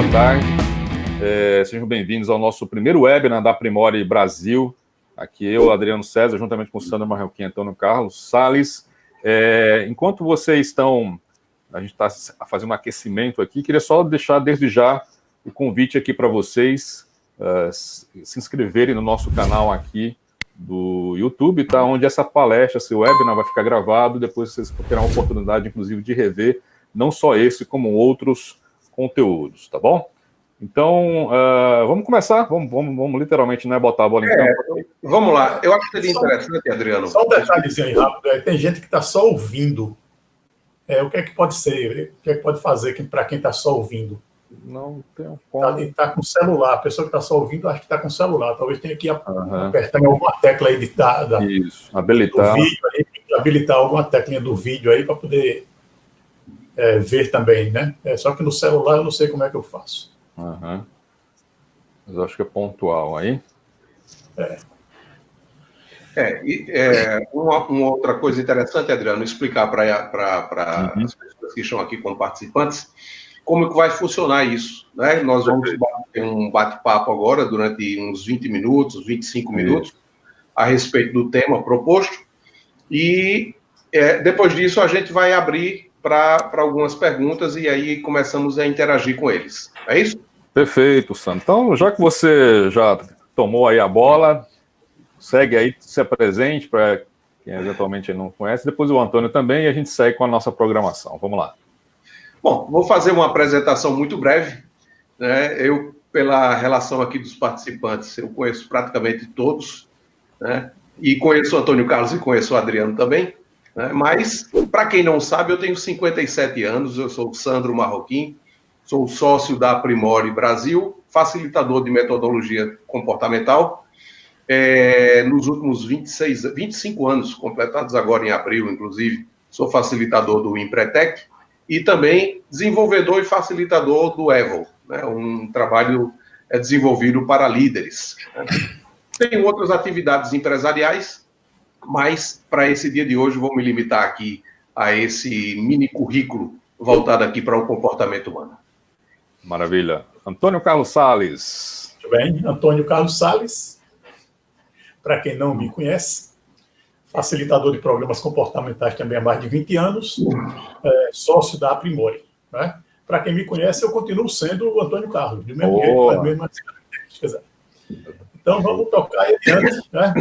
boa tarde. Sejam bem-vindos ao nosso primeiro webinar da Aprimore Brasil. Aqui eu, Adriano César, juntamente com o Sandro Marroquim e Antônio Carlos Salles. Enquanto vocês estão... A gente está fazendo um aquecimento aqui, queria só deixar desde já o convite aqui para vocês se inscreverem no nosso canal aqui do YouTube, tá? Onde essa palestra, esse webinar vai ficar gravado, depois vocês terão a oportunidade, inclusive, de rever não só esse, como outros conteúdos, tá bom? Então, vamos começar, vamos literalmente, né, botar a bola em campo. Vamos lá, eu acho que seria interessante, Adriano. Só um detalhezinho aí rápido, tem gente que está só ouvindo. O que é que pode ser? O que é que pode fazer para quem está só ouvindo? Não tem como. Está com celular, a pessoa que está só ouvindo, acho que está com celular. Talvez tenha que apertar alguma tecla aí Isso, habilitar. Do vídeo, aí, habilitar alguma teclinha do vídeo aí para poder ver também, né? Só que no celular eu não sei como é que eu faço. Mas acho que é pontual aí. Uma outra coisa interessante, Adriano, explicar para as pessoas que estão aqui como participantes como que vai funcionar isso, né? Nós vamos ter um bate-papo agora durante uns 20 minutos, 25 minutos, a respeito do tema proposto, e depois disso a gente vai abrir para algumas perguntas e aí começamos a interagir com eles. É isso? Perfeito, Sandro. Então, já que você já tomou aí a bola, segue aí, se apresente para quem eventualmente não conhece, depois o Antônio também, e a gente segue com a nossa programação. Vamos lá. Bom, vou fazer uma apresentação muito breve, né? Eu, pela relação aqui dos participantes, eu conheço praticamente todos, né? E conheço o Antônio Carlos e conheço o Adriano também, né? Mas, para quem não sabe, eu tenho 57 anos, eu sou o Sandro Marroquim, sou sócio da Aprimore Brasil, facilitador de metodologia comportamental, nos últimos 25 anos, completados agora em abril, inclusive, sou facilitador do Empretec e também desenvolvedor e facilitador do Evol, né, um trabalho desenvolvido para líderes. Né. Tenho outras atividades empresariais, mas para esse dia de hoje vou me limitar aqui a esse mini currículo voltado aqui para o comportamento humano. Maravilha. Antônio Carlos Salles. Muito bem, Antônio Carlos Salles. Para quem não me conhece, facilitador de programas comportamentais também há mais de 20 anos, sócio da Aprimore. Né? Para quem me conhece, eu continuo sendo o Antônio Carlos, do mesmo jeito, com as mesmas características. Então, vamos tocar aí adiante. Né?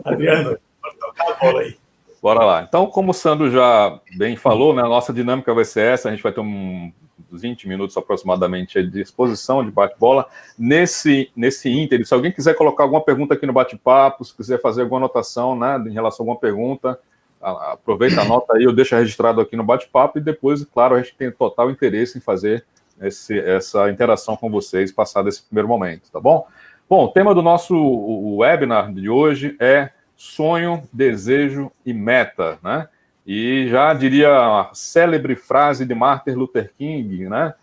Adriano, vamos tocar a bola aí. Bora lá. Então, como o Sandro já bem falou, né, a nossa dinâmica vai ser essa, a gente vai ter uns 20 minutos aproximadamente de exposição, de bate-bola. Nesse ínterim, se alguém quiser colocar alguma pergunta aqui no bate-papo, se quiser fazer alguma anotação, né, em relação a alguma pergunta, aproveita, anota aí, eu deixo registrado aqui no bate-papo e depois, claro, a gente tem total interesse em fazer essa interação com vocês, passado esse primeiro momento, tá bom? Bom, o tema do nosso webinar de hoje é sonho, desejo e meta, né? E já diria a célebre frase de Martin Luther King, né?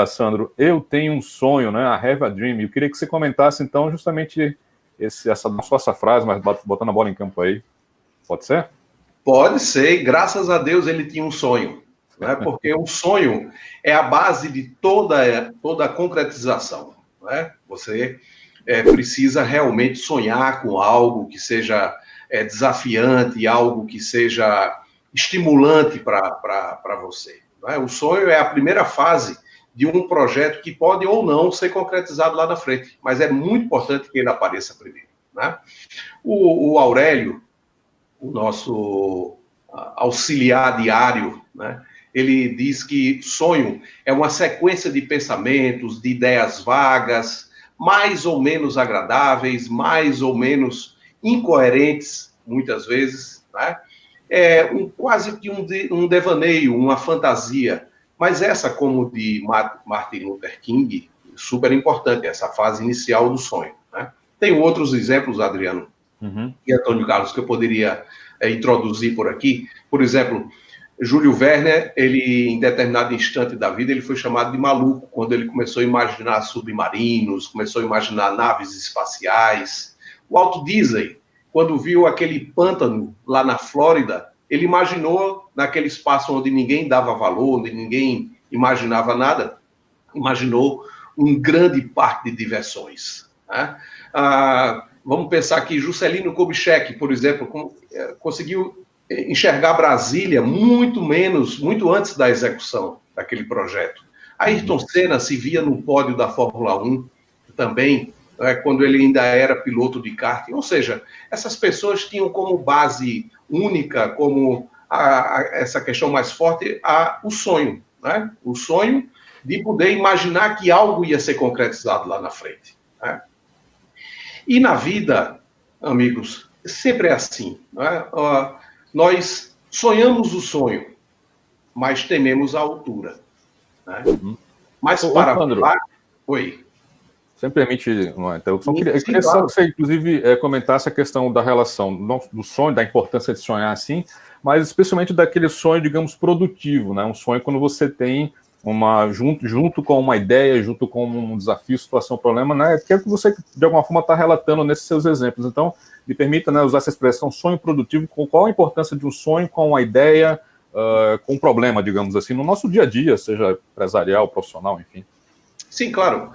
Sandro, eu tenho um sonho, né? I have a dream. Eu queria que você comentasse, então, justamente essa frase, mas botando a bola em campo aí. Pode ser? Pode ser, e graças a Deus ele tinha um sonho, né? Porque o sonho é a base de toda a concretização, né? Você precisa realmente sonhar com algo que seja desafiante, algo que seja estimulante para você. Né? O sonho é a primeira fase de um projeto que pode ou não ser concretizado lá na frente, mas é muito importante que ele apareça primeiro. Né? O Aurélio, o nosso auxiliar diário, né? Ele diz que sonho é uma sequência de pensamentos, de ideias vagas, mais ou menos agradáveis, mais ou menos incoerentes, muitas vezes, né? Quase que um devaneio, uma fantasia. Mas essa, como de Martin Luther King, super importante, essa fase inicial do sonho. Né? Tem outros exemplos, Adriano e Antônio Carlos, que eu poderia introduzir por aqui. Por exemplo, Júlio Verne, ele, em determinado instante da vida, ele foi chamado de maluco, quando ele começou a imaginar submarinos, começou a imaginar naves espaciais. O Walt Disney, quando viu aquele pântano lá na Flórida, ele imaginou naquele espaço onde ninguém dava valor, onde ninguém imaginava nada, imaginou um grande parque de diversões, né? Vamos pensar aqui, Juscelino Kubitschek, por exemplo, conseguiu enxergar Brasília muito antes da execução daquele projeto. Ayrton Senna se via no pódio da Fórmula 1 também, quando ele ainda era piloto de karting. Ou seja, essas pessoas tinham como base única, como essa questão mais forte, o sonho, né? O sonho de poder imaginar que algo ia ser concretizado lá na frente, né? E na vida, amigos, sempre é assim, né? Nós sonhamos o sonho, mas tememos a altura, né? Mas para pular... Oi. Você me permite uma interrupção? Eu queria só que você, inclusive, comentasse a questão da relação do sonho, da importância de sonhar assim, mas especialmente daquele sonho, digamos, produtivo, né? Um sonho quando você tem junto com uma ideia, junto com um desafio, situação, problema, né? Que é o que você, de alguma forma, está relatando nesses seus exemplos. Então, me permita, né, usar essa expressão sonho produtivo, qual a importância de um sonho com uma ideia, com um problema, digamos assim, no nosso dia a dia, seja empresarial, profissional, enfim. Sim, claro.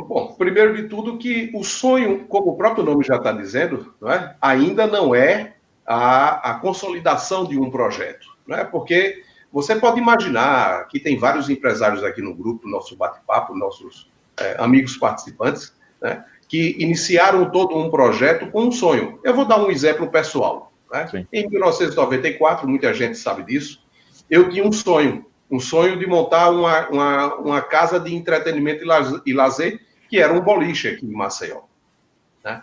Bom, primeiro de tudo que o sonho, como o próprio nome já está dizendo, não é? Ainda não é a consolidação de um projeto, não é? Porque você pode imaginar que tem vários empresários aqui no grupo, nosso bate-papo, nossos amigos participantes, né, que iniciaram todo um projeto com um sonho. Eu vou dar um exemplo pessoal, né? Em 1994, muita gente sabe disso, eu tinha um sonho de montar uma casa de entretenimento e lazer, que era um boliche aqui em Maceió, né?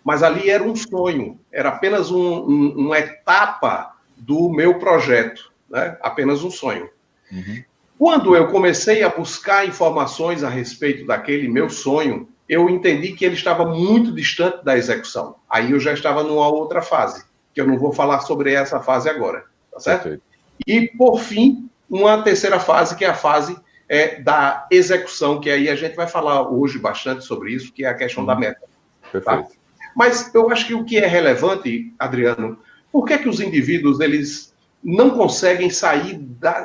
Mas ali era um sonho, era apenas uma etapa do meu projeto, né? Apenas um sonho. Uhum. Quando eu comecei a buscar informações a respeito daquele meu sonho, eu entendi que ele estava muito distante da execução. Aí eu já estava numa outra fase, que eu não vou falar sobre essa fase agora, tá certo? Perfeito. E, por fim, uma terceira fase, que é a fase da execução, que aí a gente vai falar hoje bastante sobre isso, que é a questão da meta. Perfeito. Tá? Mas eu acho que o que é relevante, Adriano, por que os indivíduos, eles não conseguem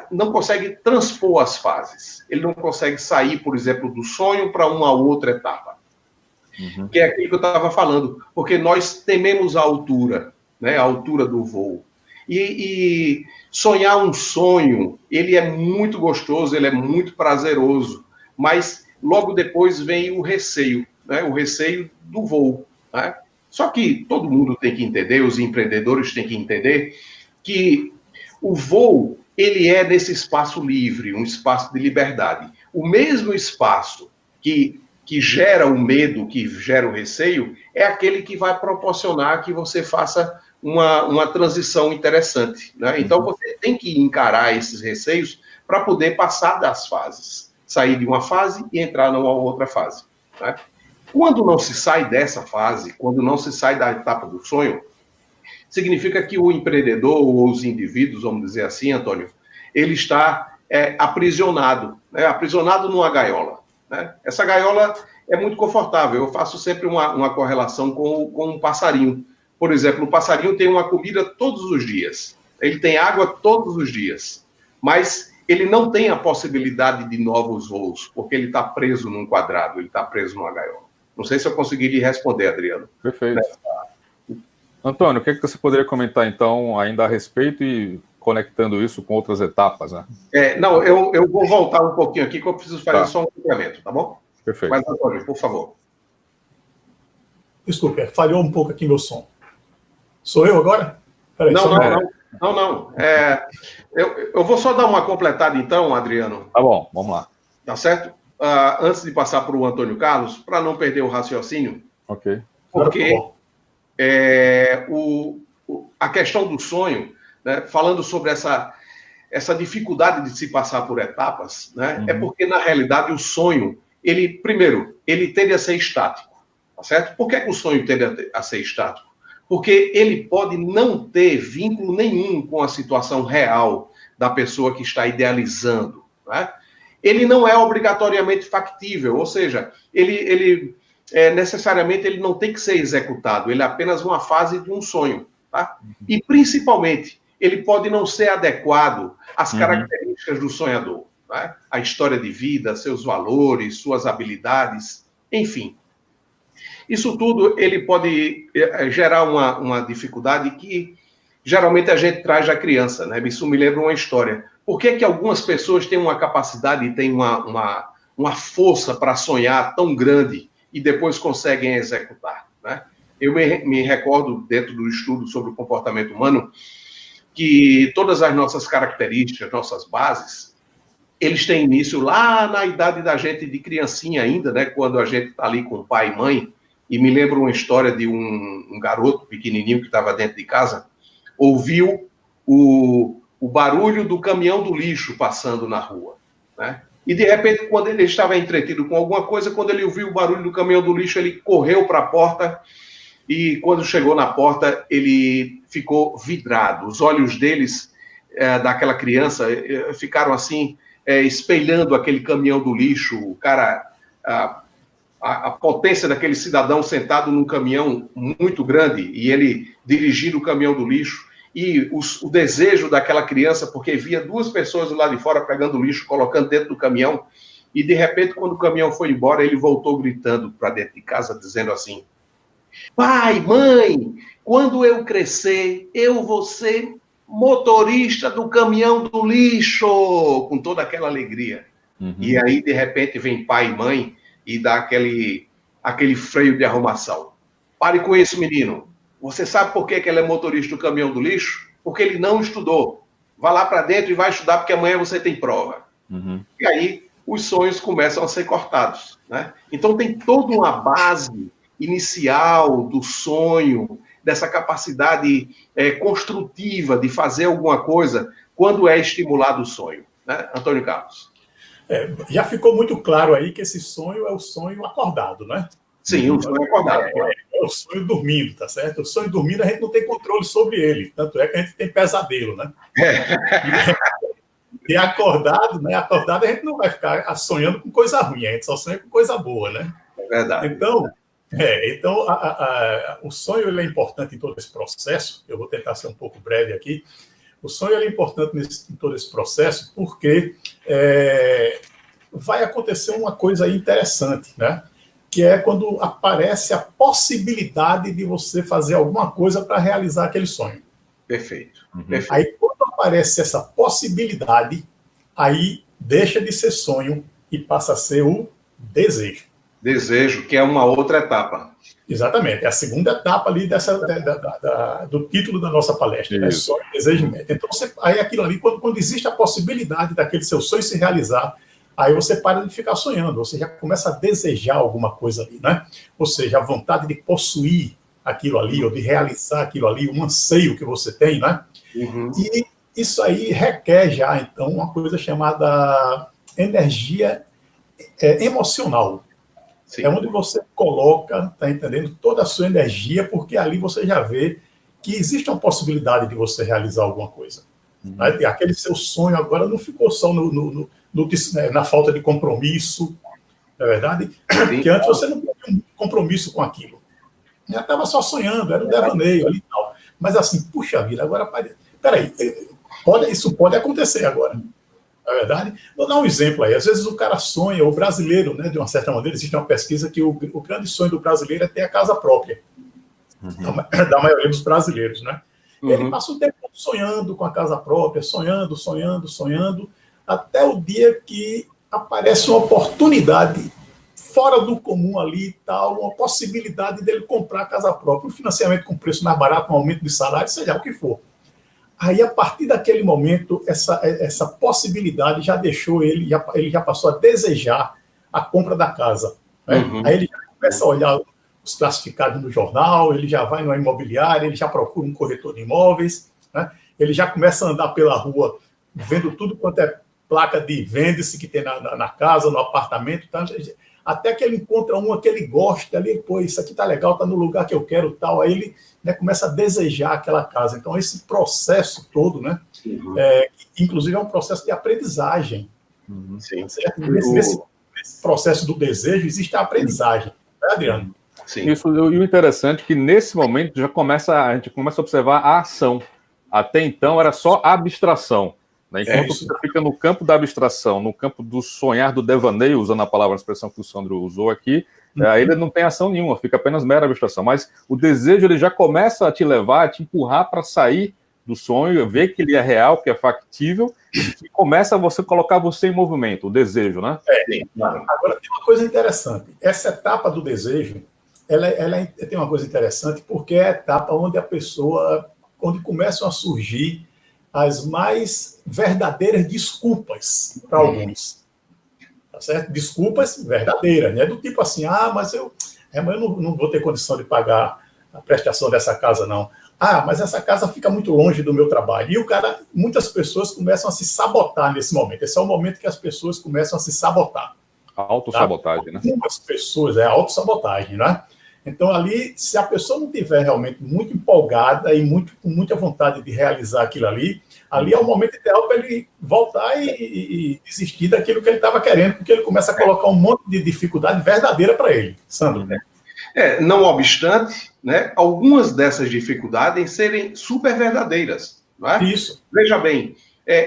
não conseguem transpor as fases? Ele não consegue sair, por exemplo, do sonho para uma outra etapa. Uhum. Que é aquilo que eu estava falando, porque nós tememos a altura, né? A altura do voo. E sonhar um sonho, ele é muito gostoso, ele é muito prazeroso, mas logo depois vem o receio, né? O receio do voo, né? Só que todo mundo tem que entender, os empreendedores têm que entender que o voo, ele é nesse espaço livre, um espaço de liberdade. O mesmo espaço que gera o medo, que gera o receio, é aquele que vai proporcionar que você faça uma transição interessante, né? Então, você tem que encarar esses receios para poder passar das fases, sair de uma fase e entrar numa outra fase, né? Quando não se sai dessa fase, quando não se sai da etapa do sonho, significa que o empreendedor ou os indivíduos, vamos dizer assim, Antônio, ele está aprisionado, né? Aprisionado numa gaiola, né? Essa gaiola é muito confortável. Eu faço sempre uma correlação com um passarinho. Por exemplo, o passarinho tem uma comida todos os dias, ele tem água todos os dias, mas ele não tem a possibilidade de novos voos, porque ele está preso num quadrado, ele está preso numa gaiola. Não sei se eu consegui lhe responder, Adriano. Perfeito. Antônio, o que você poderia comentar, então, ainda a respeito e conectando isso com outras etapas, né? Não, eu vou voltar um pouquinho aqui, que eu preciso fazer só um complemento, tá bom? Perfeito. Mas, Antônio, por favor. Desculpe, falhou um pouco aqui meu som. Sou eu agora? Peraí, não. Eu vou só dar uma completada, então, Adriano. Tá bom, vamos lá. Tá certo? Antes de passar para o Antônio Carlos, para não perder o raciocínio. Ok. Porque a questão do sonho, né, falando sobre essa dificuldade de se passar por etapas, né, é porque, na realidade, o sonho, ele tende a ser estático. Tá certo? Por que o sonho tende a ser estático? Porque ele pode não ter vínculo nenhum com a situação real da pessoa que está idealizando, né? Ele não é obrigatoriamente factível, ou seja, necessariamente ele não tem que ser executado, ele é apenas uma fase de um sonho, tá? E, principalmente, ele pode não ser adequado às características do sonhador, né? A história de vida, seus valores, suas habilidades, enfim. Isso tudo ele pode gerar uma dificuldade que geralmente a gente traz da criança, né? Isso me lembra uma história. Por que algumas pessoas têm uma capacidade e têm uma força para sonhar tão grande e depois conseguem executar, né? Eu me recordo, dentro do estudo sobre o comportamento humano, que todas as nossas características, nossas bases, eles têm início lá na idade da gente de criancinha ainda, né? Quando a gente está ali com pai e mãe. E me lembro uma história de um garoto pequenininho que estava dentro de casa, ouviu o barulho do caminhão do lixo passando na rua, né? E, de repente, quando ele estava entretido com alguma coisa, quando ele ouviu o barulho do caminhão do lixo, ele correu para a porta e, quando chegou na porta, ele ficou vidrado. Os olhos deles, daquela criança, ficaram assim, espelhando aquele caminhão do lixo. O cara, a potência daquele cidadão sentado num caminhão muito grande e ele dirigindo o caminhão do lixo. E o desejo daquela criança, porque via duas pessoas do lado de fora pegando lixo, colocando dentro do caminhão, e de repente, quando o caminhão foi embora, ele voltou gritando para dentro de casa, dizendo assim: pai, mãe, quando eu crescer, eu vou ser motorista do caminhão do lixo, com toda aquela alegria. E aí, de repente, vem pai e mãe e dá aquele freio de arrumação. Pare com isso, menino. Você sabe por que ele é motorista do caminhão do lixo? Porque ele não estudou. Vá lá para dentro e vai estudar, porque amanhã você tem prova. E aí, os sonhos começam a ser cortados, né? Então, tem toda uma base inicial do sonho, dessa capacidade construtiva de fazer alguma coisa, quando é estimulado o sonho, né, Antônio Carlos? Já ficou muito claro aí que esse sonho é o sonho acordado, né? Sim, o sonho acordado. É o sonho dormindo, tá certo? O sonho dormindo a gente não tem controle sobre ele. Tanto é que a gente tem pesadelo, né? E acordado, né? Acordado a gente não vai ficar sonhando com coisa ruim, a gente só sonha com coisa boa, né? É verdade. Então o sonho ele é importante em todo esse processo. Eu vou tentar ser um pouco breve aqui. O sonho ele é importante em todo esse processo porque vai acontecer uma coisa aí interessante, né? Que é quando aparece a possibilidade de você fazer alguma coisa para realizar aquele sonho. Perfeito. Aí, quando aparece essa possibilidade, aí deixa de ser sonho e passa a ser o desejo. Desejo, que é uma outra etapa. Exatamente, é a segunda etapa ali do título da nossa palestra, né? Sonho, desejo e meta. Então, aí aquilo ali, quando existe a possibilidade daquele seu sonho se realizar, aí você para de ficar sonhando, você já começa a desejar alguma coisa ali, né? Ou seja, a vontade de possuir aquilo ali, ou de realizar aquilo ali, um anseio que você tem, né? E isso aí requer já, então, uma coisa chamada energia emocional. Sim. É onde você coloca, tá entendendo, toda a sua energia, porque ali você já vê que existe uma possibilidade de você realizar alguma coisa. Né? E aquele seu sonho agora não ficou só na falta de compromisso, não é verdade? Porque antes você não tinha um compromisso com aquilo. Já estava só sonhando, era um devaneio ali e tal. Mas assim, puxa vida, agora... Peraí, isso pode acontecer agora. Não é verdade? Vou dar um exemplo aí. Às vezes o cara sonha, o brasileiro, né, de uma certa maneira, existe uma pesquisa que o grande sonho do brasileiro é ter a casa própria. Da maioria dos brasileiros, né? Ele passa o tempo sonhando com a casa própria, sonhando, até o dia que aparece uma oportunidade fora do comum ali e tal, uma possibilidade dele comprar a casa própria, um financiamento com preço mais barato, um aumento de salário, seja o que for. Aí, a partir daquele momento, essa possibilidade já deixou ele já passou a desejar a compra da casa. Né? Aí ele já começa a olhar os classificados no jornal, ele já vai numa imobiliária, ele já procura um corretor de imóveis, né? Ele já começa a andar pela rua vendo tudo quanto é placa de vende-se que tem na casa, no apartamento, tá? Até que ele encontra uma que ele gosta ali, pô, isso aqui tá legal, tá no lugar que eu quero, tal, aí ele, né, começa a desejar aquela casa. Então, esse processo todo, né, inclusive é um processo de aprendizagem. Sim. Nesse processo do desejo existe a aprendizagem, né, Adriano? Sim. Isso, e o interessante é que nesse momento a gente começa a observar a ação. Até então era só abstração. Né? Enquanto você fica no campo da abstração, no campo do sonhar, do devaneio, usando a palavra, a expressão que o Sandro usou aqui, aí ele não tem ação nenhuma, fica apenas mera abstração. Mas o desejo ele já começa a te levar, a te empurrar para sair do sonho, ver que ele é real, que é factível, e começa você colocar você em movimento, o desejo, né? Agora tem uma coisa interessante. Essa etapa do desejo, ela tem uma coisa interessante porque é a etapa onde onde começam a surgir as mais verdadeiras desculpas para alguns. Tá certo? Desculpas verdadeiras, né? Do tipo assim, mas eu não vou ter condição de pagar a prestação dessa casa, não. Mas essa casa fica muito longe do meu trabalho. E muitas pessoas começam a se sabotar nesse momento. Esse é o momento que as pessoas começam a se sabotar. A autossabotagem, né? Algumas pessoas, a autossabotagem, né? Então, ali, se a pessoa não estiver realmente muito empolgada e com muita vontade de realizar aquilo ali é o momento ideal para ele voltar e desistir daquilo que ele estava querendo, porque ele começa a colocar um monte de dificuldade verdadeira para ele. Sandro? Não obstante, né, algumas dessas dificuldades serem super verdadeiras. Não é? Isso. Veja bem,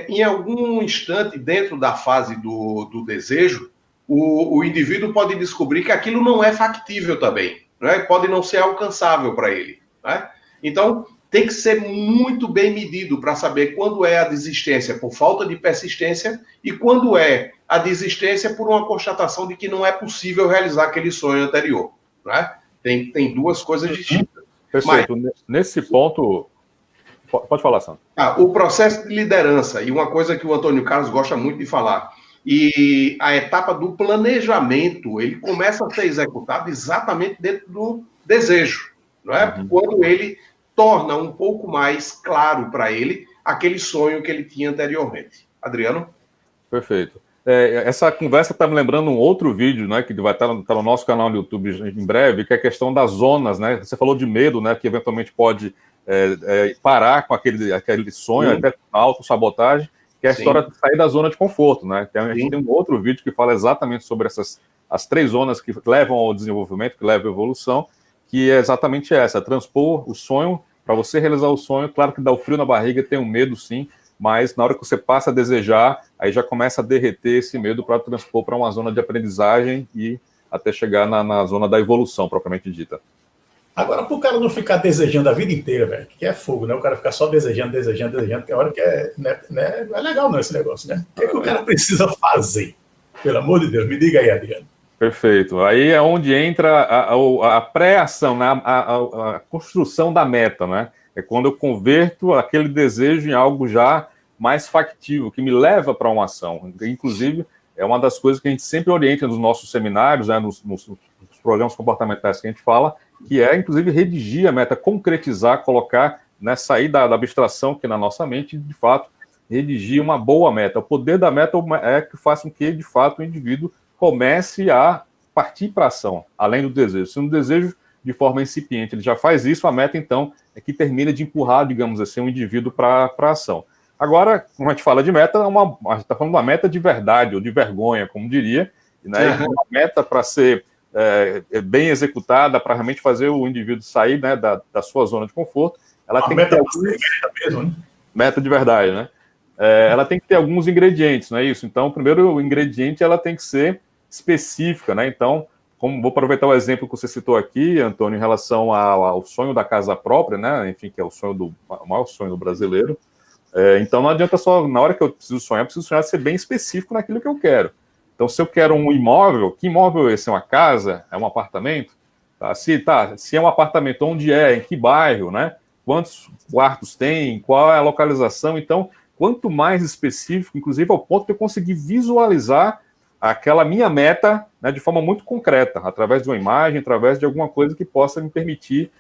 em algum instante dentro da fase do desejo, o indivíduo pode descobrir que aquilo não é factível também, né? Pode não ser alcançável para ele. Né? Então, tem que ser muito bem medido para saber quando é a desistência por falta de persistência e quando é a desistência por uma constatação de que não é possível realizar aquele sonho anterior. Né? Tem duas coisas distintas. Perfeito. Mas, nesse ponto... Pode falar, Sandro. O processo de liderança, e uma coisa que o Antônio Carlos gosta muito de falar, e a etapa do planejamento, ele começa a ser executado exatamente dentro do desejo. Não é? Quando ele torna um pouco mais claro para ele aquele sonho que ele tinha anteriormente. Adriano? Perfeito. Essa conversa está me lembrando um outro vídeo, né, que vai estar no nosso canal no YouTube em breve, que é a questão das zonas, né? Você falou de medo, né, que eventualmente pode parar com aquele sonho, até autossabotagem, que é a história de sair da zona de conforto, né? Então, a gente tem um outro vídeo que fala exatamente sobre as 3 zonas que levam ao desenvolvimento, que levam à evolução, que é exatamente essa, transpor o sonho, para você realizar o sonho, claro que dá o frio na barriga, tem um medo sim, mas na hora que você passa a desejar, aí já começa a derreter esse medo para transpor para uma zona de aprendizagem e até chegar na zona da evolução, propriamente dita. Agora, para o cara não ficar desejando a vida inteira, velho, que é fogo, né? O cara ficar só desejando, tem hora que não é legal não esse negócio, né? O que o cara precisa fazer? Pelo amor de Deus, me diga aí, Adriano. Perfeito. Aí é onde entra a pré-ação, né? a construção da meta, né? É quando eu converto aquele desejo em algo já mais factível, que me leva para uma ação. Inclusive, é uma das coisas que a gente sempre orienta nos nossos seminários, né? nos programas comportamentais que a gente fala, que é, inclusive, redigir a meta, concretizar, colocar, né? Sair da abstração que na nossa mente, de fato, redigir uma boa meta. O poder da meta é que faz com que, de fato, o indivíduo comece a partir para a ação, além do desejo. Se um desejo de forma incipiente ele já faz isso, a meta, então, é que termina de empurrar, digamos assim, um indivíduo para a ação. Agora, quando a gente fala de meta, a gente está falando de uma meta de verdade, ou de vergonha, como diria, né? Uma meta para ser bem executada, para realmente fazer o indivíduo sair, né, da sua zona de conforto. Ela tem que ter mesmo, né? Meta de verdade, né? Ela tem que ter alguns ingredientes, não é isso? Então, primeiro, o ingrediente ela tem que ser específica, né? Então, vou aproveitar o exemplo que você citou aqui, Antônio, em relação ao sonho da casa própria, né? Enfim, que é o maior sonho do brasileiro. Então, não adianta só, na hora que eu preciso sonhar ser bem específico naquilo que eu quero. Então, se eu quero um imóvel, que imóvel é esse? É uma casa? É um apartamento? Se é um apartamento, onde é? Em que bairro, né? Quantos quartos tem? Qual é a localização? Então, quanto mais específico, inclusive ao ponto de eu conseguir visualizar aquela minha meta, né, de forma muito concreta, através de uma imagem, através de alguma coisa que possa me permitir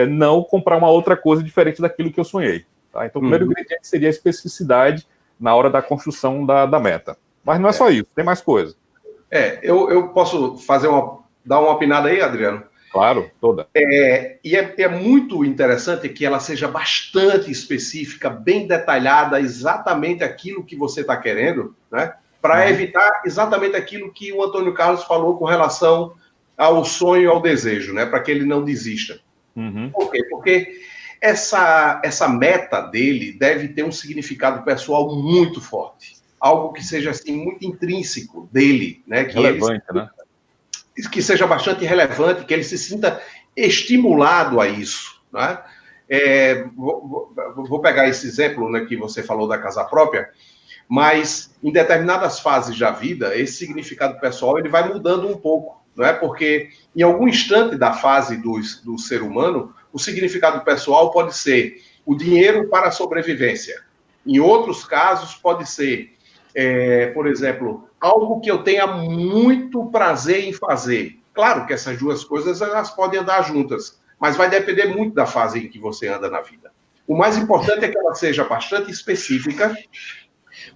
não comprar uma outra coisa diferente daquilo que eu sonhei. Tá? Então, o primeiro ingrediente seria a especificidade na hora da construção da meta. Mas não é só isso, tem mais coisa. Eu posso dar uma opinada aí, Adriano? Claro, toda. E é muito interessante que ela seja bastante específica, bem detalhada, exatamente aquilo que você está querendo, né? Para evitar exatamente aquilo que o Antônio Carlos falou com relação ao sonho e ao desejo, né? Para que ele não desista. Por quê? Porque essa meta dele deve ter um significado pessoal muito forte. Algo que seja assim, muito intrínseco dele, né? Que relevante, né? Que seja bastante relevante, que ele se sinta estimulado a isso, né? Vou pegar esse exemplo, né, que você falou da casa própria, mas em determinadas fases da vida, esse significado pessoal ele vai mudando um pouco, não é? Porque em algum instante da fase do ser humano, o significado pessoal pode ser o dinheiro para a sobrevivência. Em outros casos, pode ser, por exemplo, algo que eu tenha muito prazer em fazer. Claro que essas duas coisas elas podem andar juntas, mas vai depender muito da fase em que você anda na vida. O mais importante é que ela seja bastante específica,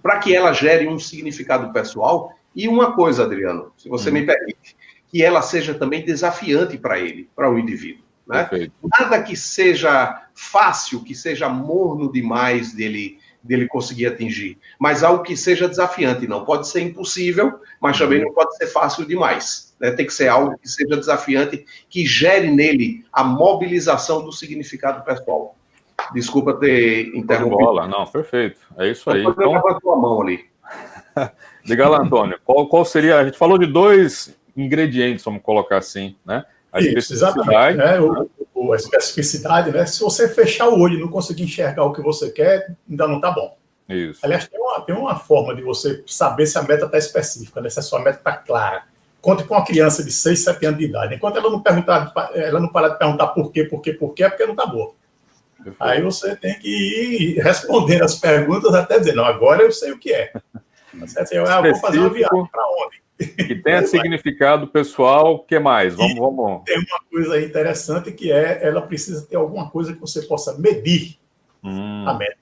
para que ela gere um significado pessoal. E uma coisa, Adriano, se você me permite, que ela seja também desafiante para ele, para o indivíduo. Né? Nada que seja fácil, que seja morno demais dele conseguir atingir, mas algo que seja desafiante. Não pode ser impossível, mas também não pode ser fácil demais. Né? Tem que ser algo que seja desafiante, que gere nele a mobilização do significado pessoal. Desculpa ter interrompido. Não, perfeito. É isso aí. Então, leva a tua mão ali. Diga lá, Antônio, qual seria... A gente falou de 2 ingredientes, vamos colocar assim, né? A especificidade. Né? A especificidade, né? Se você fechar o olho e não conseguir enxergar o que você quer, ainda não está bom. Isso. Aliás, tem uma forma de você saber se a meta está específica, né? Se a sua meta está clara. Conte com uma criança de 6, 7 anos de idade. Enquanto ela não parar de perguntar por quê, é porque não está boa. Perfeito. Aí você tem que ir respondendo as perguntas até dizer, não, agora eu sei o que é. Eu vou fazer uma viagem para onde? Que tenha significado pessoal, o que mais? Vamos. Tem uma coisa interessante que ela precisa ter alguma coisa que você possa medir a meta.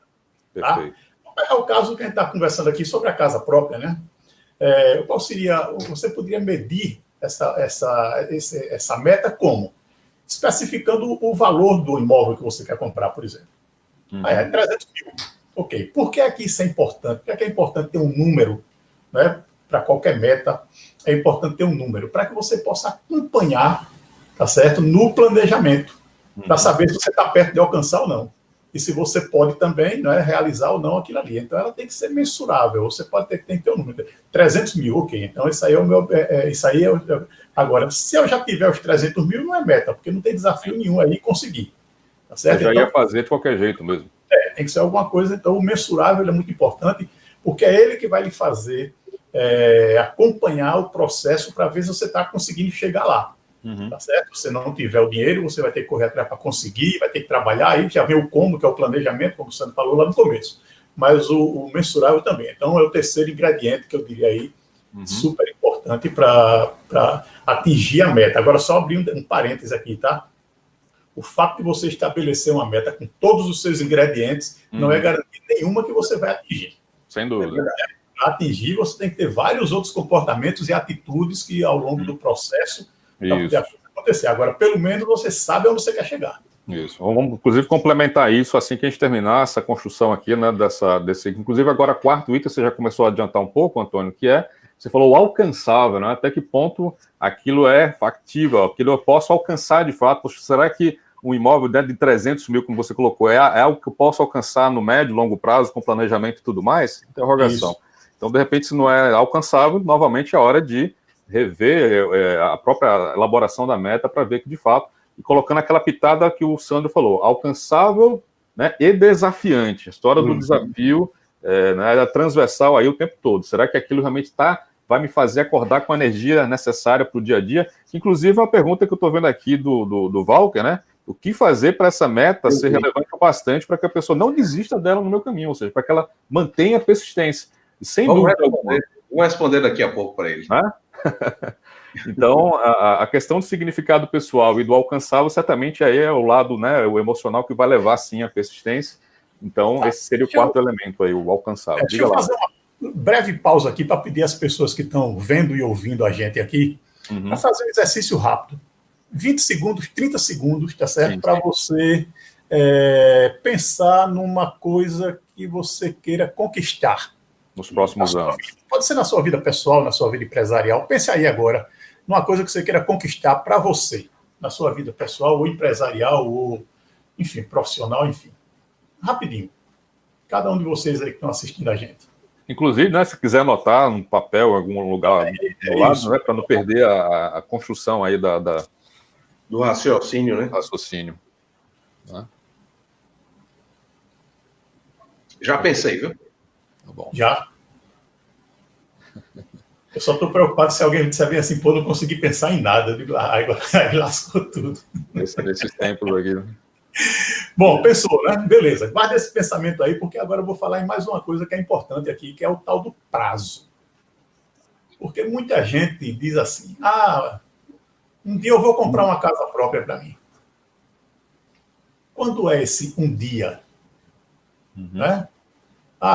Tá? Vamos pegar o caso que a gente está conversando aqui sobre a casa própria, né? Qual seria? Você poderia medir essa meta como? Especificando o valor do imóvel que você quer comprar, por exemplo. Aí é 300 mil. Ok. Por que aqui isso é importante? Por que é importante ter um número, né? Para qualquer meta, é importante ter um número, para que você possa acompanhar, tá certo? No planejamento, para saber se você está perto de alcançar ou não. E se você pode também, né, realizar ou não aquilo ali. Então, ela tem que ser mensurável. Você tem que ter um número. 300 mil, ok. Então, isso aí é o meu... Agora, se eu já tiver os 300 mil, não é meta, porque não tem desafio nenhum aí conseguir. Tá certo? Eu já ia fazer de qualquer jeito mesmo. Tem que ser alguma coisa. Então, o mensurável é muito importante, porque é ele que vai lhe fazer acompanhar o processo para ver se você está conseguindo chegar lá. Tá certo? Se não tiver o dinheiro, você vai ter que correr atrás para conseguir, vai ter que trabalhar, aí já vem o como, que é o planejamento, como o Sandro falou lá no começo. Mas o mensurável também. Então, é o terceiro ingrediente que eu diria aí, super importante para atingir a meta. Agora, só abrir um parênteses aqui, tá? O fato de você estabelecer uma meta com todos os seus ingredientes não é garantia nenhuma que você vai atingir. Sem dúvida. Para atingir, você tem que ter vários outros comportamentos e atitudes que, ao longo do processo, poder acontecer. Agora, pelo menos, você sabe onde você quer chegar. Isso. Vamos, inclusive, complementar isso assim que a gente terminar essa construção aqui, né, inclusive, agora, quarto item, você já começou a adiantar um pouco, Antônio, que você falou o alcançável, né? Até que ponto aquilo é factível, aquilo eu posso alcançar de fato. Poxa, será que um imóvel dentro de 300 mil, como você colocou, é algo que eu posso alcançar no médio, longo prazo, com planejamento e tudo mais? Interrogação. Isso. Então, de repente, se não é alcançável, novamente é hora de rever a própria elaboração da meta para ver que, de fato, e colocando aquela pitada que o Sandro falou, alcançável, né, e desafiante. A história do desafio né, transversal aí o tempo todo. Será que aquilo realmente vai me fazer acordar com a energia necessária para o dia a dia? Inclusive, uma pergunta que eu estou vendo aqui do Walker, né? O que fazer para essa meta ser relevante o bastante para que a pessoa não desista dela no meu caminho, ou seja, para que ela mantenha a persistência. E sem dúvida alguma. Vamos responder daqui a pouco para ele. Então, a questão do significado pessoal e do alcançável, certamente aí é o lado, né, o emocional que vai levar, sim, a persistência. Então, esse seria o quarto elemento aí, o alcançável. Deixa eu fazer uma breve pausa aqui para pedir às pessoas que estão vendo e ouvindo a gente aqui para fazer um exercício rápido. 20 segundos, 30 segundos, tá certo? Para você pensar numa coisa que você queira conquistar. Nos próximos anos. Pode ser na sua vida pessoal, na sua vida empresarial. Pense aí agora numa coisa que você queira conquistar para você, na sua vida pessoal ou empresarial, ou enfim, profissional, enfim. Rapidinho. Cada um de vocês aí que estão assistindo a gente. Inclusive, né, se quiser anotar no papel, em algum lugar do lado, né, para não perder a construção aí do raciocínio, né? Raciocínio. Né? Já pensei, viu? Tá bom. Já. Eu só estou preocupado se alguém me disser assim, pô, não consegui pensar em nada. Eu digo, aí lascou tudo. Nesses tempos aqui. Bom, pensou, né? Beleza. Guarda esse pensamento aí, porque agora eu vou falar em mais uma coisa que é importante aqui, que é o tal do prazo. Porque muita gente diz assim, um dia eu vou comprar uma casa própria para mim. Quando é esse um dia? Né?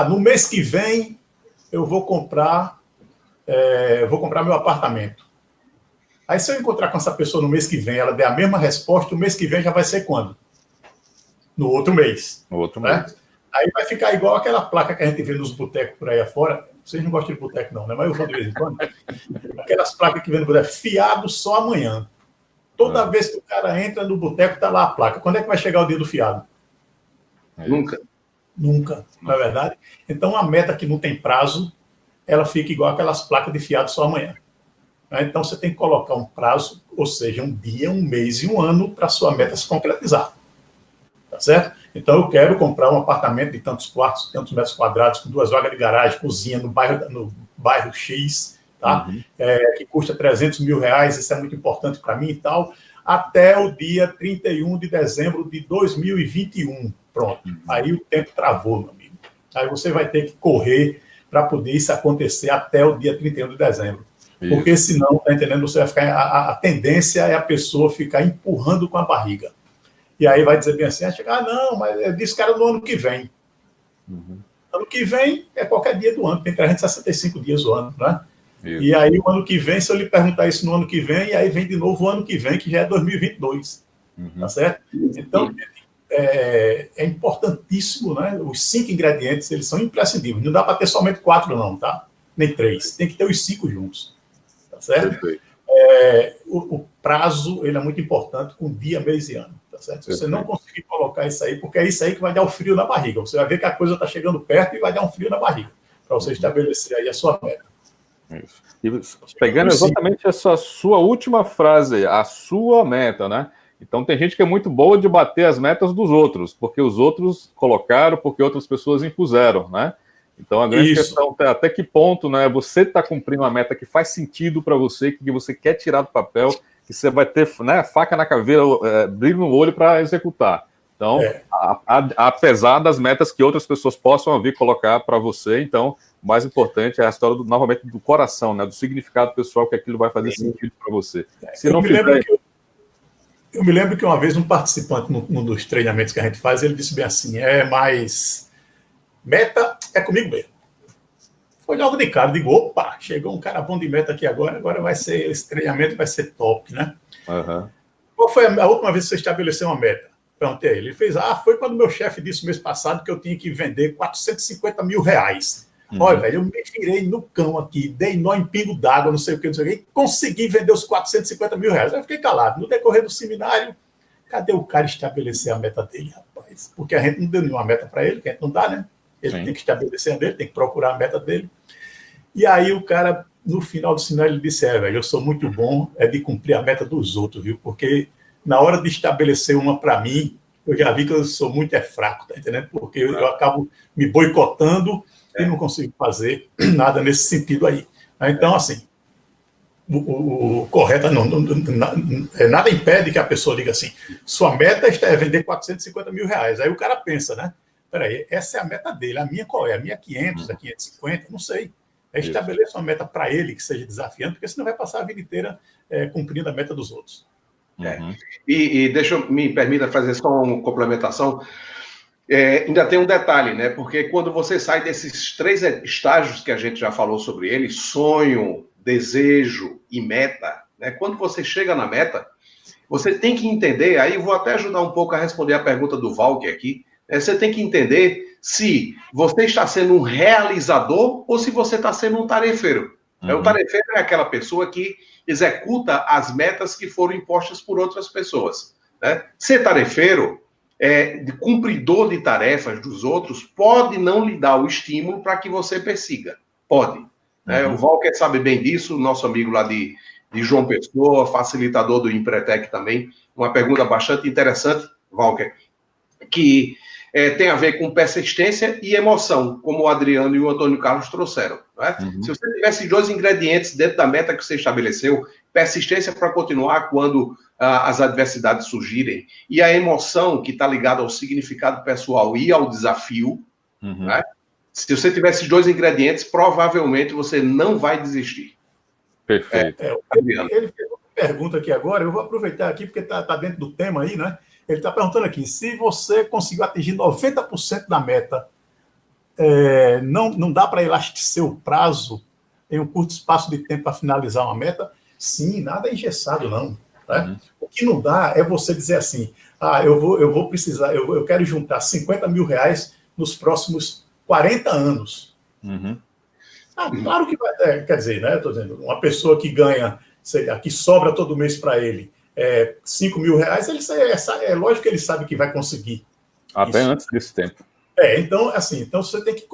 No mês que vem eu vou comprar meu apartamento. Aí se eu encontrar com essa pessoa no mês que vem, ela der a mesma resposta, o mês que vem já vai ser quando? No outro mês. No outro né? mês. Aí vai ficar igual aquela placa que a gente vê nos botecos por aí afora. Vocês não gostam de boteco não, né? Mas eu vou de vez em quando. Aquelas placas que vêm no boteco, fiado só amanhã. Toda vez que o cara entra no boteco, tá lá a placa. Quando é que vai chegar o dia do fiado? Nunca. Nunca, não é verdade? Então, a meta que não tem prazo, ela fica igual aquelas placas de fiado só amanhã. Então, você tem que colocar um prazo, ou seja, um dia, um mês e um ano para a sua meta se concretizar. Tá certo? Então, eu quero comprar um apartamento de tantos quartos, tantos metros quadrados, com 2 vagas de garagem, cozinha, no bairro X, tá? Que custa R$300 mil, isso é muito importante para mim e tal, até o dia 31 de dezembro de 2021. Pronto. Aí o tempo travou, meu amigo. Aí você vai ter que correr para poder isso acontecer até o dia 31 de dezembro. Isso. Porque senão, tá entendendo? Você vai ficar. A tendência é a pessoa ficar empurrando com a barriga. E aí vai dizer bem assim, não, mas eu disse que era no ano que vem. Ano que vem é qualquer dia do ano, tem 365 dias do ano, né? Isso. E aí o ano que vem, se eu lhe perguntar isso no ano que vem, e aí vem de novo o ano que vem, que já é 2022. Tá certo? Então, é importantíssimo, né? Os 5 ingredientes, eles são imprescindíveis. Não dá para ter somente 4, não, tá? Nem 3. Tem que ter os 5 juntos. Tá certo? O prazo, ele é muito importante com dia, mês e ano. Tá certo? Se você não conseguir colocar isso aí, porque é isso aí que vai dar um frio na barriga. Você vai ver que a coisa está chegando perto e vai dar um frio na barriga, para você estabelecer aí a sua meta. Isso. E pegando exatamente essa sua última frase, a sua meta, né? Então tem gente que é muito boa de bater as metas dos outros, porque os outros colocaram, porque outras pessoas impuseram, né? Então a grande questão é até que ponto, né, você está cumprindo uma meta que faz sentido para você, que você quer tirar do papel, que você vai ter, né, faca na caveira, brilho no olho para executar. Então, apesar das metas que outras pessoas possam vir colocar para você, então, o mais importante é a história, novamente, do coração, né, do significado pessoal, que aquilo vai fazer sentido para você. Se não fizer... Eu me lembro que uma vez um participante num dos treinamentos que a gente faz, ele disse bem assim, mas meta é comigo mesmo. Foi logo de cara, digo, opa, chegou um cara bom de meta aqui agora vai ser, esse treinamento vai ser top, né? Qual foi a última vez que você estabeleceu uma meta? Perguntei a ele. Ele fez, foi quando meu chefe disse mês passado que eu tinha que vender R$450 mil. Olha, velho, eu me virei no cão aqui, dei nó em pingo d'água, não sei o que, e consegui vender os R$450 mil. Aí eu fiquei calado. No decorrer do seminário, cadê o cara estabelecer a meta dele, rapaz? Porque a gente não deu nenhuma meta para ele, que a gente não dá, né? Ele tem que estabelecer a dele, tem que procurar a meta dele. E aí o cara, no final do seminário, ele disse, velho, eu sou muito bom de cumprir a meta dos outros, viu? Porque na hora de estabelecer uma para mim, eu já vi que eu sou muito fraco, tá entendendo? Porque eu acabo me boicotando e não consigo fazer nada nesse sentido aí. Então, assim, o correto, nada impede que a pessoa diga assim, sua meta é vender R$450 mil. Aí o cara pensa, né? Peraí, essa é a meta dele, a minha qual é? A minha 500, a 550, não sei. Estabeleça uma meta para ele que seja desafiante, porque senão vai passar a vida inteira cumprindo a meta dos outros. E me permita fazer só uma complementação. Ainda tem um detalhe, né? Porque quando você sai desses 3 estágios que a gente já falou sobre ele, sonho, desejo e meta, né? Quando você chega na meta, você tem que entender, aí vou até ajudar um pouco a responder a pergunta do Valker aqui, você tem que entender se você está sendo um realizador ou se você está sendo um tarefeiro. O tarefeiro é aquela pessoa que executa as metas que foram impostas por outras pessoas. Né? Ser tarefeiro de cumpridor de tarefas dos outros, pode não lhe dar o estímulo para que você persiga. Pode. O Walker sabe bem disso, nosso amigo lá de João Pessoa, facilitador do Empretec também. Uma pergunta bastante interessante, Walker, que tem a ver com persistência e emoção, como o Adriano e o Antônio Carlos trouxeram. Se você tivesse 2 ingredientes dentro da meta que você estabeleceu, persistência para continuar quando as adversidades surgirem, e a emoção que está ligada ao significado pessoal e ao desafio, se você tivesse 2 ingredientes, provavelmente você não vai desistir. Perfeito. Ele fez uma pergunta aqui agora, eu vou aproveitar aqui, porque está dentro do tema aí, né? Ele está perguntando aqui, se você conseguiu atingir 90% da meta, não dá para elasticar o prazo em um curto espaço de tempo para finalizar uma meta? Sim, nada é engessado, não. Né? O que não dá é você dizer assim, eu vou precisar, eu quero juntar 50 mil reais nos próximos 40 anos. Claro que vai, quer dizer, né? Estou dizendo, uma pessoa que ganha, sei lá, que sobra todo mês para ele 5 mil reais, é lógico que ele sabe que vai conseguir. Até isso. Antes desse tempo. Então você tem que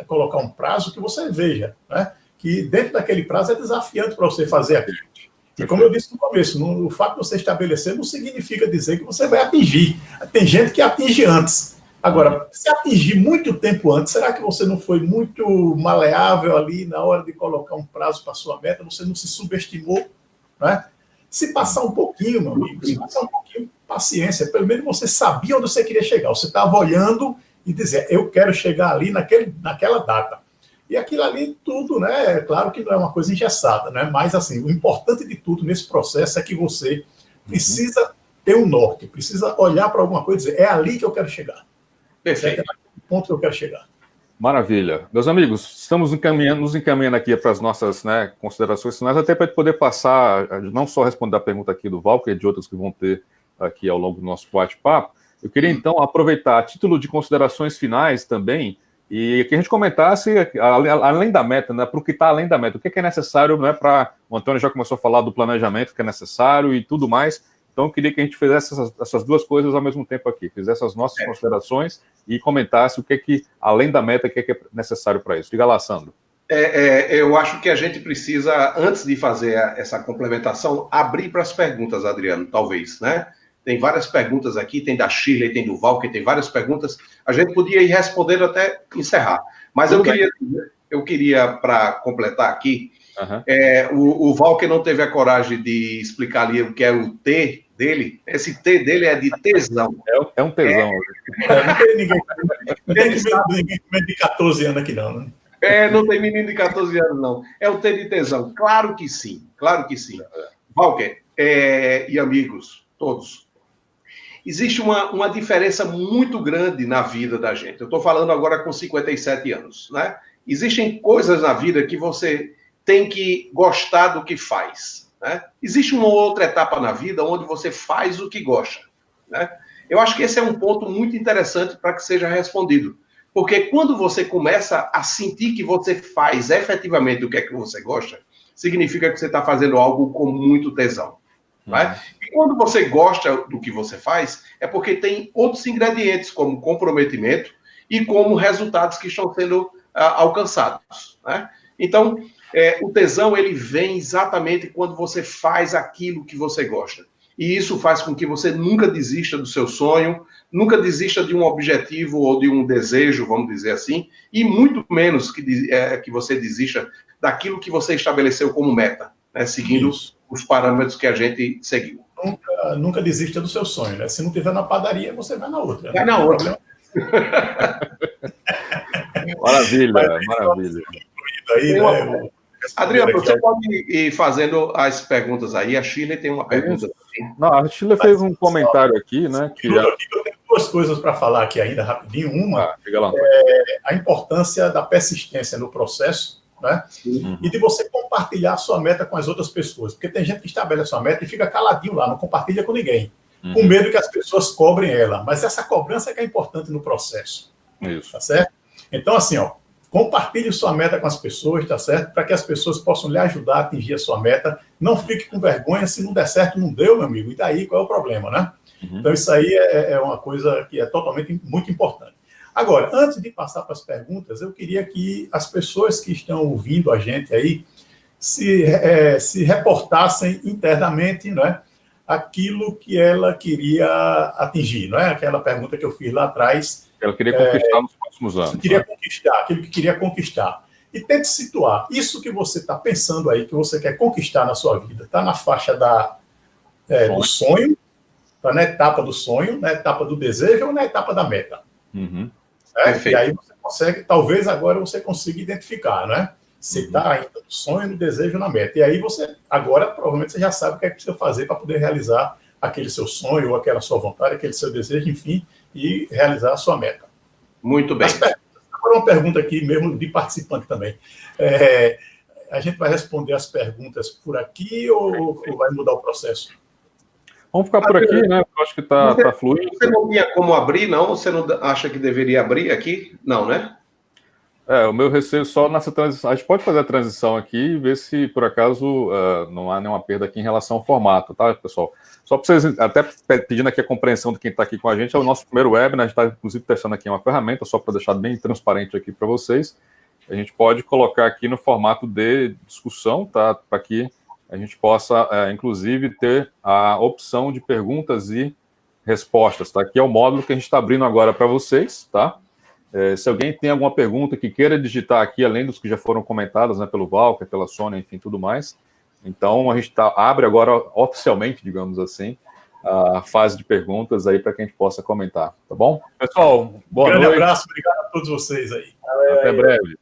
colocar um prazo que você veja, né? Que dentro daquele prazo é desafiante para você fazer aquilo. E como eu disse no começo, o fato de você estabelecer não significa dizer que você vai atingir. Tem gente que atinge antes. Agora, se atingir muito tempo antes, será que você não foi muito maleável ali na hora de colocar um prazo para a sua meta? Você não se subestimou, né? Se passar um pouquinho, meu amigo, paciência. Pelo menos você sabia onde você queria chegar. Você estava olhando e dizia, eu quero chegar ali naquela data. E aquilo ali tudo, né? É claro que não é uma coisa engessada, né? Mas, assim, o importante de tudo nesse processo é que você precisa ter um norte, precisa olhar para alguma coisa e dizer, é ali que eu quero chegar. Perfeito. É naquele ponto que eu quero chegar. Maravilha. Meus amigos, estamos nos encaminhando aqui para as nossas considerações finais, até para poder passar, não só responder a pergunta aqui do Walker, de outras que vão ter aqui ao longo do nosso bate-papo. Eu queria, então, aproveitar a título de considerações finais também, e que a gente comentasse, além da meta, né, para o que está além da meta, o que é necessário, né, para... O Antônio já começou a falar do planejamento, que é necessário e tudo mais. Então, eu queria que a gente fizesse essas 2 coisas ao mesmo tempo aqui, fizesse as nossas considerações e comentasse o que além da meta, o que é necessário para isso. Diga lá, Sandro. Eu acho que a gente precisa, antes de fazer essa complementação, abrir para as perguntas, Adriano, talvez, né? Tem várias perguntas aqui, tem da Shirley, tem do Walker, tem várias perguntas. A gente podia ir respondendo até encerrar. Mas eu queria para completar aqui, o Walker não teve a coragem de explicar ali o que é o T dele. Esse T dele é de tesão. É um tesão. Não tem ninguém de 14 anos aqui, não, né? Não tem menino de 14 anos, não. É o T de tesão. Claro que sim. Claro que sim. Walker e amigos, todos. Existe uma diferença muito grande na vida da gente. Eu estou falando agora com 57 anos, né? Existem coisas na vida que você tem que gostar do que faz, né? Existe uma outra etapa na vida onde você faz o que gosta, né? Eu acho que esse é um ponto muito interessante para que seja respondido. Porque quando você começa a sentir que você faz efetivamente o que é que você gosta, significa que você está fazendo algo com muito tesão. Né? E quando você gosta do que você faz, é porque tem outros ingredientes, como comprometimento e como resultados que estão sendo alcançados. Né? Então, o tesão ele vem exatamente quando você faz aquilo que você gosta. E isso faz com que você nunca desista do seu sonho, nunca desista de um objetivo ou de um desejo, vamos dizer assim, e muito menos que você desista daquilo que você estabeleceu como meta, né? Seguindo os parâmetros que a gente seguiu. Nunca desista do seu sonho, né? Se não tiver na padaria, você vai na outra. Vai na outra. Maravilha, maravilha. Aí, né, Adriano, você pode ir já as perguntas aí. A Shirley tem uma pergunta. Não, a Shirley fez um comentário aqui, né? Eu tenho 2 coisas para falar aqui ainda, rapidinho. Uma a importância da persistência no processo, né? E de você compartilhar a sua meta com as outras pessoas. Porque tem gente que estabelece a sua meta e fica caladinho lá, não compartilha com ninguém. Com medo que as pessoas cobrem ela. Mas essa cobrança é que é importante no processo. Isso. Tá certo? Então, assim, compartilhe sua meta com as pessoas, tá certo? Para que as pessoas possam lhe ajudar a atingir a sua meta. Não fique com vergonha, se não der certo, não deu, meu amigo. E daí, qual é o problema, né? Uhum. Então, isso aí é uma coisa que é totalmente muito importante. Agora, antes de passar para as perguntas, eu queria que as pessoas que estão ouvindo a gente aí se reportassem internamente, não é, aquilo que ela queria atingir, não é? Aquela pergunta que eu fiz lá atrás. Ela queria conquistar nos próximos anos. Queria conquistar, aquilo que queria conquistar. E tente situar isso que você está pensando aí, que você quer conquistar na sua vida. Está na faixa do sonho, está na etapa do sonho, na etapa do desejo ou na etapa da meta. Uhum. E aí você consegue, talvez agora você consiga identificar, né? Se está ainda no sonho, no desejo, na meta. E aí você, agora, provavelmente você já sabe o que é que precisa fazer para poder realizar aquele seu sonho, ou aquela sua vontade, aquele seu desejo, enfim, e realizar a sua meta. Muito bem. Agora uma pergunta aqui mesmo de participante também. A gente vai responder as perguntas por aqui ou vai mudar o processo? Vamos ficar por aqui, né? Eu acho que está fluindo. Você não tinha como abrir, não? Você não acha que deveria abrir aqui? Não, né? O meu receio só nessa transição. A gente pode fazer a transição aqui e ver se, por acaso, não há nenhuma perda aqui em relação ao formato, tá, pessoal? Só para vocês, até pedindo aqui a compreensão de quem está aqui com a gente, é o nosso primeiro webinar, a gente está, inclusive, testando aqui uma ferramenta, só para deixar bem transparente aqui para vocês. A gente pode colocar aqui no formato de discussão, tá? Para que a gente possa, inclusive, ter a opção de perguntas e respostas, tá? Aqui é o módulo que a gente está abrindo agora para vocês, tá? Se alguém tem alguma pergunta que queira digitar aqui, além dos que já foram comentados, né, pelo Walker, pela Sônia, enfim, tudo mais, então a gente abre agora oficialmente, digamos assim, a fase de perguntas aí para que a gente possa comentar, tá bom? Pessoal, boa noite. Um grande abraço, obrigado a todos vocês aí. Até breve.